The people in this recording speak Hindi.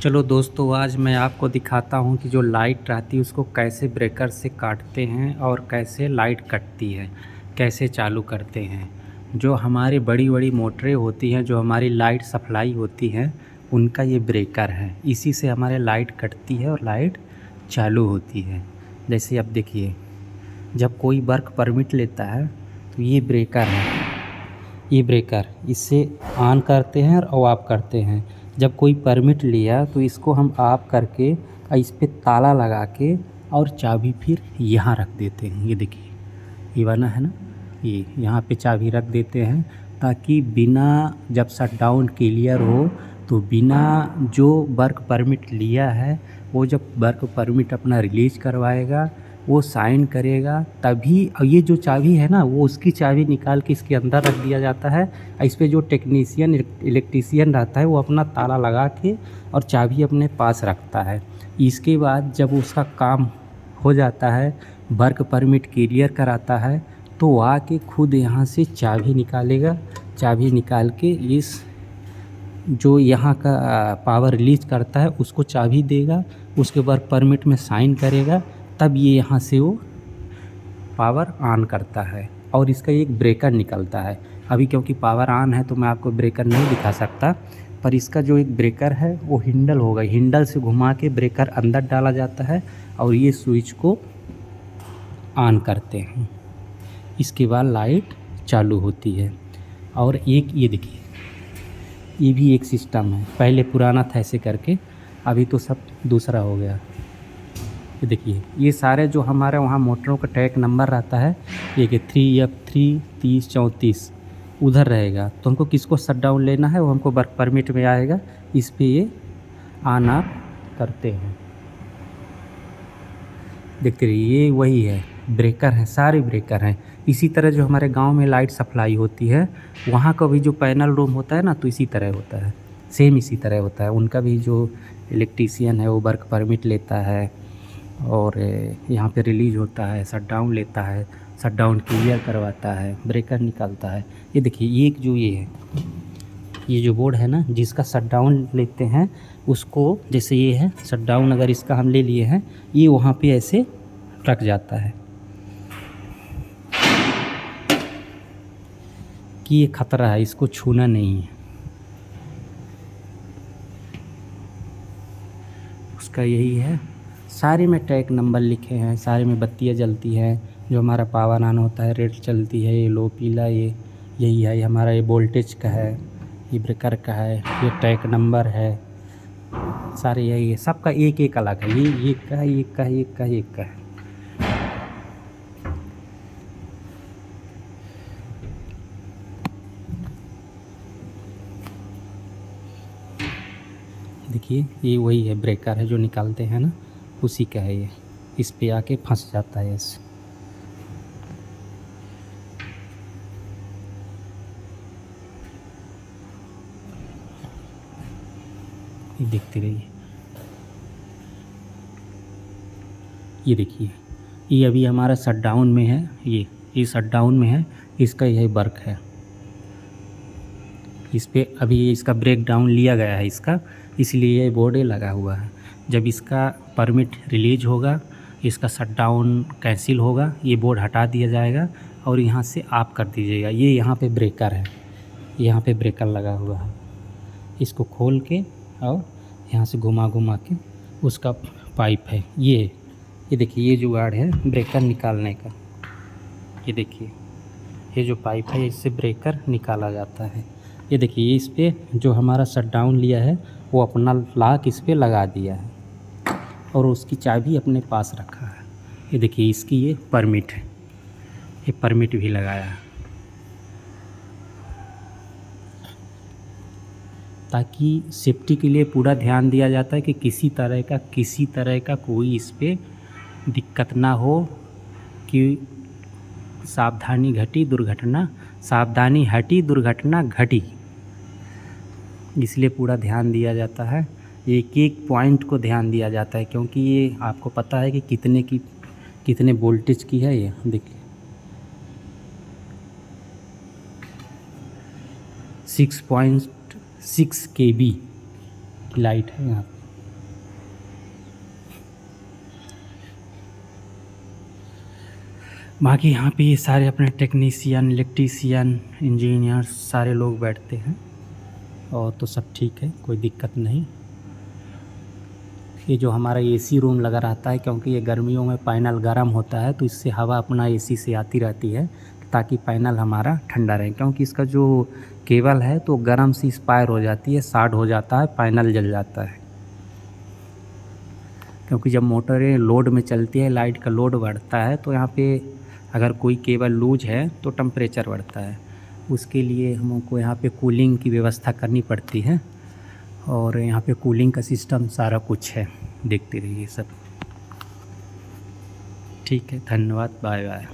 चलो दोस्तों, आज मैं आपको दिखाता हूँ कि जो लाइट रहती है उसको कैसे ब्रेकर से काटते हैं और कैसे लाइट कटती है, कैसे चालू करते हैं। जो हमारी बड़ी बड़ी मोटरें होती हैं, जो हमारी लाइट सप्लाई होती हैं, उनका ये ब्रेकर है। इसी से हमारे लाइट कटती है और लाइट चालू होती है। जैसे अब देखिए, जब कोई वर्क परमिट लेता है तो ये ब्रेकर है। ये ब्रेकर इससे ऑन करते हैं और ऑफ करते हैं। जब कोई परमिट लिया तो इसको हम ऑफ करके इस पे ताला लगा के और चाबी फिर यहाँ रख देते हैं। ये देखिए, ये वाला है ना, ये यहाँ पे चाबी रख देते हैं ताकि बिना, जब शट डाउन क्लियर हो तो बिना जो वर्क परमिट लिया है वो जब वर्क परमिट अपना रिलीज़ करवाएगा, वो साइन करेगा, तभी ये जो चाबी है ना, वो उसकी चाबी निकाल के इसके अंदर रख दिया जाता है। इस पे जो टेक्नीशियन इलेक्ट्रीशियन रहता है वो अपना ताला लगा के और चाबी अपने पास रखता है। इसके बाद जब उसका काम हो जाता है, वर्क परमिट क्लियर कराता है, तो वो आके खुद यहाँ से चाबी निकालेगा। चाबी निकाल के इस जो यहाँ का पावर रिलीज़ करता है उसको चाबी देगा, उसके वर्क परमिट में साइन करेगा, तब ये यहाँ से वो पावर ऑन करता है और इसका एक ब्रेकर निकलता है। अभी क्योंकि पावर ऑन है तो मैं आपको ब्रेकर नहीं दिखा सकता, पर इसका जो एक ब्रेकर है वो हिंडल होगा। हिंडल से घुमा के ब्रेकर अंदर डाला जाता है और ये स्विच को ऑन करते हैं। इसके बाद लाइट चालू होती है। और एक ये देखिए, ये भी एक सिस्टम है। पहले पुराना था ऐसे करके, अभी तो सब दूसरा हो गया। ये देखिए, ये सारे जो हमारे वहाँ मोटरों का टैग नंबर रहता है, ये कि 3F3 30 34 उधर रहेगा। तो हमको किसको शट डाउन लेना है वो हमको वर्क परमिट में आएगा, इस पे ये ऑन ऑफ करते हैं। देखते रहिए, ये वही है, ब्रेकर है, सारे ब्रेकर हैं। इसी तरह जो हमारे गांव में लाइट सप्लाई होती है, वहाँ का भी जो पैनल रूम होता है ना, तो इसी तरह होता है, सेम इसी तरह होता है। उनका भी जो इलेक्ट्रीशियन है वो वर्क परमिट लेता है और यहाँ पे रिलीज़ होता है, शट डाउन लेता है, शट डाउन क्लियर करवाता है, ब्रेकर निकालता है। ये देखिए, एक जो ये है, ये जो बोर्ड है ना, जिसका शट डाउन लेते हैं उसको, जैसे ये है शट डाउन, अगर इसका हम ले लिए हैं, ये वहाँ पे ऐसे रख जाता है कि ये खतरा है, इसको छूना नहीं है। उसका यही है। सारे में टैग नंबर लिखे हैं, सारे में बत्तियाँ जलती हैं। जो हमारा पावर ऑन होता है रेड चलती है, ये लो पीला, ये यही है। ये हमारा ये वोल्टेज का है, ये ब्रेकर का है, ये टैग नंबर है, सारे यही है। सबका एक एक अलग है, ये एक का है, एक का है, एक का है, एक का है। देखिए, ये वही है, ब्रेकर है जो निकालते हैं ना, उसी का है ये। इस पे आके फंस जाता है इस। ये देखते रहिए, ये देखिए, ये अभी हमारा शट डाउन में है। ये शट डाउन में है, इसका यही वर्क है। इस पे अभी इसका ब्रेक डाउन लिया गया है इसका, इसलिए ये बोर्ड लगा हुआ है। जब इसका परमिट रिलीज होगा, इसका शट डाउन कैंसिल होगा, ये बोर्ड हटा दिया जाएगा और यहाँ से ऑफ कर दीजिएगा। ये यहाँ पे ब्रेकर है, यहाँ पे ब्रेकर लगा हुआ है। इसको खोल के और यहाँ से घुमा घुमा के उसका पाइप है ये देखिए, ये जुगाड़ है ब्रेकर निकालने का। ये देखिए, ये जो पाइप है इससे ब्रेकर निकाला जाता है। ये देखिए, ये इस पे जो हमारा शट डाउन लिया है वो अपना लॉक इस पे लगा दिया है और उसकी चाबी अपने पास रखा है। ये देखिए, इसकी ये परमिट है, ये परमिट भी लगाया है ताकि सेफ्टी के लिए पूरा ध्यान दिया जाता है कि किसी तरह का कोई इस पे दिक्कत ना हो, कि सावधानी हटी दुर्घटना घटी। इसलिए पूरा ध्यान दिया जाता है, एक एक पॉइंट को ध्यान दिया जाता है, क्योंकि ये आपको पता है कि कितने वोल्टेज की है। ये देखिए, 6.6 kV की लाइट है यहाँ। बाकी यहाँ पे ये सारे अपने टेक्नीशियन, इलेक्ट्रीशियन, इंजीनियर्स सारे लोग बैठते हैं और तो सब ठीक है, कोई दिक्कत नहीं। ये जो हमारा एसी रूम लगा रहता है, क्योंकि ये गर्मियों में पैनल गर्म होता है तो इससे हवा अपना एसी से आती रहती है ताकि पैनल हमारा ठंडा रहे, क्योंकि इसका जो केबल है तो गर्म से एक्सपायर हो जाती है, शॉर्ट हो जाता है, पैनल जल जाता है। क्योंकि जब मोटरें लोड में चलती है, लाइट का लोड बढ़ता है तो यहाँ पे अगर कोई केबल लूज है तो टेम्परेचर बढ़ता है। उसके लिए हमको यहाँ पे कूलिंग की व्यवस्था करनी पड़ती है और यहाँ पे कूलिंग का सिस्टम सारा कुछ है, देखते रहिए सब। ठीक है, धन्यवाद, बाय बाय।